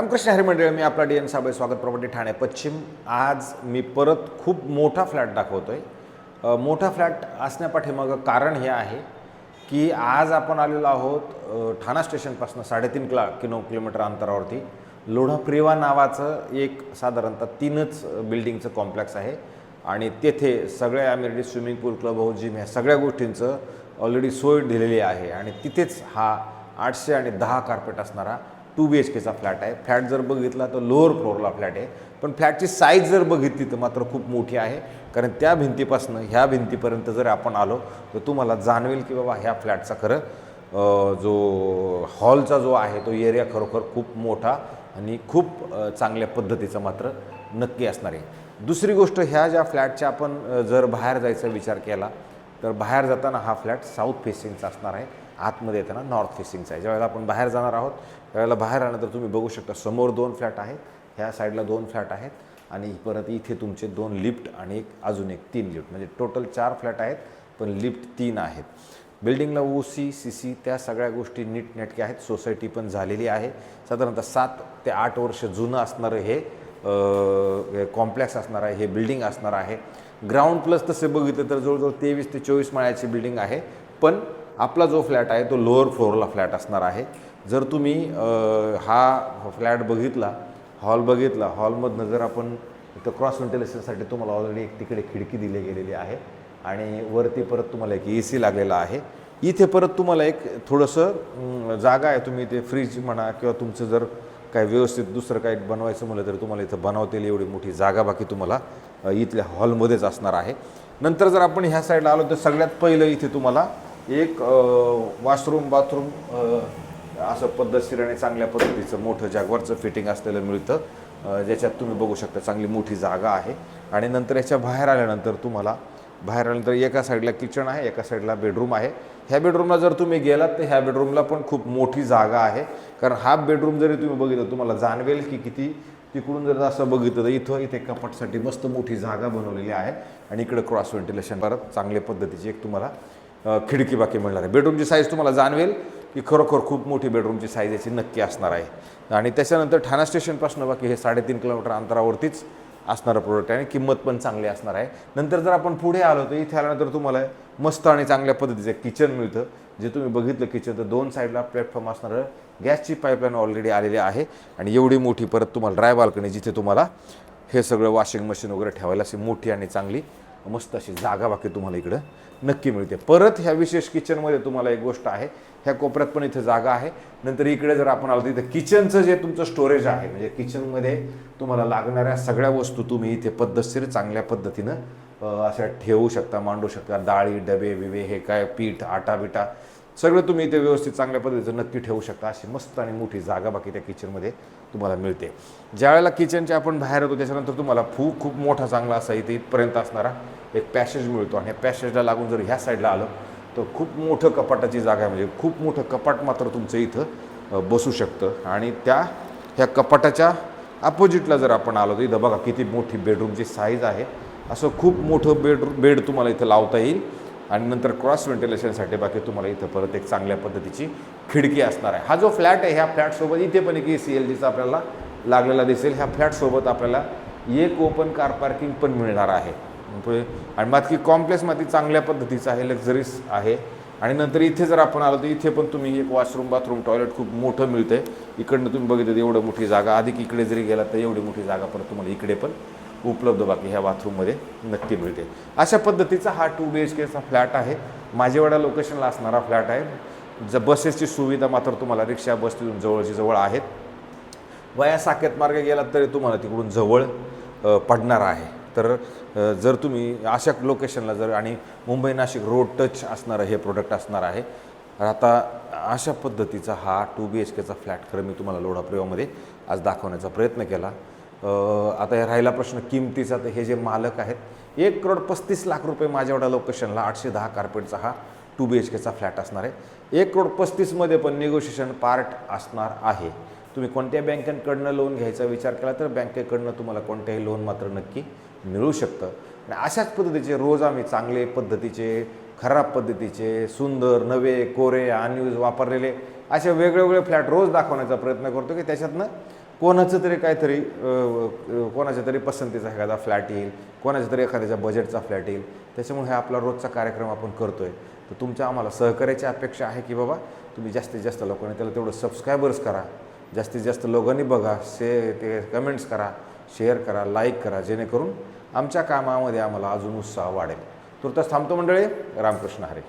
रामकृष्ण हरी मंडळी, मी आपला डी.एन. साबळे, स्वागत प्रॉपर्टी ठाणे पश्चिम. आज मी परत खूप मोठा फ्लॅट दाखवतोय. मोठा फ्लॅट असण्यापाठीमागं कारण हे आहे की आज आपण आलेलो आहोत ठाणा स्टेशनपासून 3.5 किलोमीटर अंतरावरती लोढाप्रिवा नावाचं एक साधारणतः 3च बिल्डिंगचं कॉम्प्लेक्स आहे आणि तेथे सगळ्या अमेनिटीज, स्विमिंग पूल, क्लब हाऊस, जिम ह्या सगळ्या गोष्टींचं ऑलरेडी सोय दिलेली आहे आणि तिथेच हा 800 आणि 10 कार्पेट असणारा 2 BHKचा फ्लॅट आहे. फ्लॅट जर बघितला तर लोअर फ्लोअरला फ्लॅट आहे, पण फ्लॅटची साईज जर बघितली तर मात्र खूप मोठी आहे. कारण त्या भिंतीपासून ह्या भिंतीपर्यंत जर आपण आलो तर तुम्हाला जाणवेल की बाबा ह्या फ्लॅटचा खरं जो हॉलचा जो आहे तो एरिया खरोखर खूप मोठा आणि खूप चांगल्या पद्धतीचा मात्र नक्की असणार आहे. दुसरी गोष्ट, ह्या ज्या फ्लॅटच्या आपण जर बाहेर जायचा विचार केला तर बाहेर जाताना हा फ्लॅट साऊथ फेसिंगचा असणार आहे, आतमध्ये येताना नॉर्थ फेसिंगचा आहे. ज्यावेळेला आपण बाहेर जाणार आहोत त्यावेळेला बाहेर आल्यानंतर तुम्ही बघू शकता समोर 2 फ्लॅट आहेत, ह्या साईडला 2 फ्लॅट आहेत आणि परत इथे तुमचे 2 लिफ्ट आणि अजून एक 3 लिफ्ट, म्हणजे टोटल 4 फ्लॅट आहेत पण लिफ्ट 3 आहेत. बिल्डिंगला OC, CC त्या सगळ्या गोष्टी नीटनेटक्या आहेत. सोसायटी पण झालेली आहे. साधारणतः 7 ते 8 वर्ष जुनं असणारं हे कॉम्प्लेक्स असणार आहे, हे बिल्डिंग असणार आहे. ग्राउंड प्लस तसे बघितलं तर जवळजवळ 23 ते 24 माळ्याची बिल्डिंग आहे, पण आपला जो फ्लॅट आहे तो लोअर फ्लोअरला फ्लॅट असणार आहे. जर तुम्ही हा फ्लॅट बघितला, हॉल बघितला, हॉलमधनं जर आपण इथं क्रॉस व्हेंटिलेशनसाठी तुम्हाला ऑलरेडी एक तिकडे खिडकी दिली गेलेली आहे आणि वरती परत तुम्हाला एक AC लागलेला आहे. इथे परत तुम्हाला एक थोडंसं जागा आहे, तुम्ही इथे फ्रीज म्हणा किंवा तुमचं जर काय व्यवस्थित दुसरं काही बनवायचं म्हटलं तर तुम्हाला इथं बनवतेली एवढी मोठी जागा बाकी तुम्हाला इथल्या हॉलमध्येच असणार आहे. नंतर जर आपण ह्या साईडला आलो तर सगळ्यात पहिलं इथे तुम्हाला एक वॉशरूम, बाथरूम असं पद्धतशीर आणि चांगल्या पद्धतीचं मोठं जॅग्वारचं फिटिंग असलेलं मिळतं, ज्याच्यात तुम्ही बघू शकता चांगली मोठी जागा आहे. आणि नंतर याच्या बाहेर आल्यानंतर तुम्हाला एका साईडला किचन आहे, एका साईडला बेडरूम आहे. ह्या बेडरूमला जर तुम्ही गेलात तर ह्या बेडरूमला पण खूप मोठी जागा आहे. कारण हा बेडरूम जरी तुम्ही बघितलं तुम्हाला जाणवेल की किती तिकडून जर असं बघितलं तर इथे कपाटसाठी मस्त मोठी जागा बनवलेली आहे आणि इकडे क्रॉस व्हेंटिलेशन परत चांगल्या पद्धतीची एक तुम्हाला खिडकी बाकी मिळणार आहे. बेडरूमची साईज तुम्हाला जाणवेल की खरोखर खूप मोठी बेडरूमची साईज याची नक्की असणार आहे. आणि त्याच्यानंतर ठाणा स्टेशनपासून बाकी हे 3.5 किलोमीटर अंतरावरतीच असणारं प्रोडक्ट आहे आणि किंमत पण चांगली असणार आहे. नंतर जर आपण पुढे आलो तर इथे आल्यानंतर तुम्हाला मस्त आणि चांगल्या पद्धतीचं किचन मिळतं. जे तुम्ही बघितलं किचन तर 2 साईडला प्लॅटफॉर्म असणारं, गॅसची पाईपलाईन ऑलरेडी आलेली आहे आणि एवढी मोठी परत तुम्हाला ड्राय बाल्कनी, जिथे तुम्हाला हे सगळं वॉशिंग मशीन वगैरे ठेवायला अशी मोठी आणि चांगली मस्त अशी जागा बाकी तुम्हाला इकडं नक्की मिळते. परत ह्या विशेष किचनमध्ये तुम्हाला एक गोष्ट आहे, ह्या कोपऱ्यात पण इथे जागा आहे. नंतर इकडे जर आपण आलो तर इथे किचनचं जे तुमचं स्टोरेज आहे, म्हणजे किचनमध्ये तुम्हाला लागणाऱ्या सगळ्या वस्तू तुम्ही इथे पद्धतशीर चांगल्या पद्धतीनं अशा ठेवू शकता, मांडू शकता. डाळी, डबे बिबे, हे काय पीठ, आटा बिटा सगळं तुम्ही इथे व्यवस्थित चांगल्या पद्धतीचं नक्की ठेवू शकता. अशी मस्त आणि मोठी जागा बाकी त्या किचनमध्ये तुम्हाला मिळते. ज्यावेळेला किचनच्या आपण बाहेर होतो त्याच्यानंतर तुम्हाला खूप मोठा चांगला असा इथे इथपर्यंत असणारा एक पॅसेज मिळतो आणि पॅसेजला लागून जर ह्या साईडला आलं तर खूप मोठं कपाटाची जागा आहे, म्हणजे खूप मोठं कपाट मात्र तुमचं इथं बसू शकतं. आणि ह्या कपाटाच्या अपोजिटला जर आपण आलो तर इथं बघा किती मोठी बेडरूमची साईज आहे. असं खूप मोठं बेड तुम्हाला इथं लावता येईल आणि नंतर क्रॉस व्हेंटिलेशनसाठी बाकी तुम्हाला इथं परत एक चांगल्या पद्धतीची खिडकी असणार आहे. हा जो फ्लॅट आहे ह्या फ्लॅटसोबत इथे पण एक CLGचा आपल्याला लागलेला दिसेल. ह्या फ्लॅटसोबत आपल्याला एक ओपन कार पार्किंग पण मिळणार आहे आणि बाकी कॉम्प्लेक्समध्ये चांगल्या पद्धतीचं आहे, लक्झरीज आहे. आणि नंतर इथे जर आपण आलो तर इथे पण तुम्ही एक वॉशरूम, बाथरूम, टॉयलेट खूप मोठं मिळतं आहे. इकडनं तुम्ही बघितलं एवढं मोठी जागा, अधिक इकडे जरी गेला तर एवढी मोठी जागा परत तुम्हाला इकडे पण उपलब्ध बाकी ह्या बाथरूममध्ये नक्की मिळते. अशा पद्धतीचा हा 2 BHKचा फ्लॅट आहे. माझेवाडा लोकेशनला असणारा फ्लॅट आहे. बसेसची सुविधा मात्र तुम्हाला रिक्षा, बस तिथून जवळची जवळ आहेत. वया साकेत मार्गे गेलात तरी तुम्हाला तिकडून जवळ पडणार आहे. तर जर तुम्ही अशा लोकेशनला जर आणि मुंबई नाशिक रोड टच असणारं हे प्रोडक्ट असणार आहे. आता अशा पद्धतीचा हा 2 BHKचा फ्लॅट खरं मी तुम्हाला लोढाप्रिवामध्ये आज दाखवण्याचा प्रयत्न केला. आता हे राहिला प्रश्न किमतीचा, तर हे जे मालक आहेत 1,35,00,000 रुपये माझ्यावडा लोकेशनला 810 कार्पेटचा हा 2 BHKचा फ्लॅट असणार आहे. 1,35,00,000 पण निगोशिएशन पार्ट असणार आहे. तुम्ही कोणत्या बँकेकडनं लोन घ्यायचा विचार केला तर बँकेकडनं तुम्हाला कोणत्याही लोन मात्र नक्की मिळू शकतं. आणि अशाच पद्धतीचे रोज आम्ही चांगले पद्धतीचे, खराब पद्धतीचे, सुंदर, नवे, कोरे, अनयूज वापरलेले असे वेगवेगळे फ्लॅट रोज दाखवण्याचा प्रयत्न करतो की त्याच्यातनं कोणाचं तरी काहीतरी कोणाच्या तरी पसंतीचा एखादा फ्लॅट येईल, कोणाच्या तरी एखाद्याच्या बजेटचा फ्लॅट येईल. त्याच्यामुळे हा आपला रोजचा कार्यक्रम आपण करतो आहे. तर तुमच्या आम्हाला सहकार्याची अपेक्षा आहे की बाबा तुम्ही जास्तीत जास्त लोकांनी त्याला तेवढं सबस्क्रायबर्स करा, जास्तीत जास्त लोकांनी बघा, ते कमेंट्स करा, शेअर करा, लाईक करा, जेणेकरून आमच्या कामामध्ये आम्हाला अजून उत्साह वाढेल. तुर्तास थांबतो मंडळी. रामकृष्ण हरी.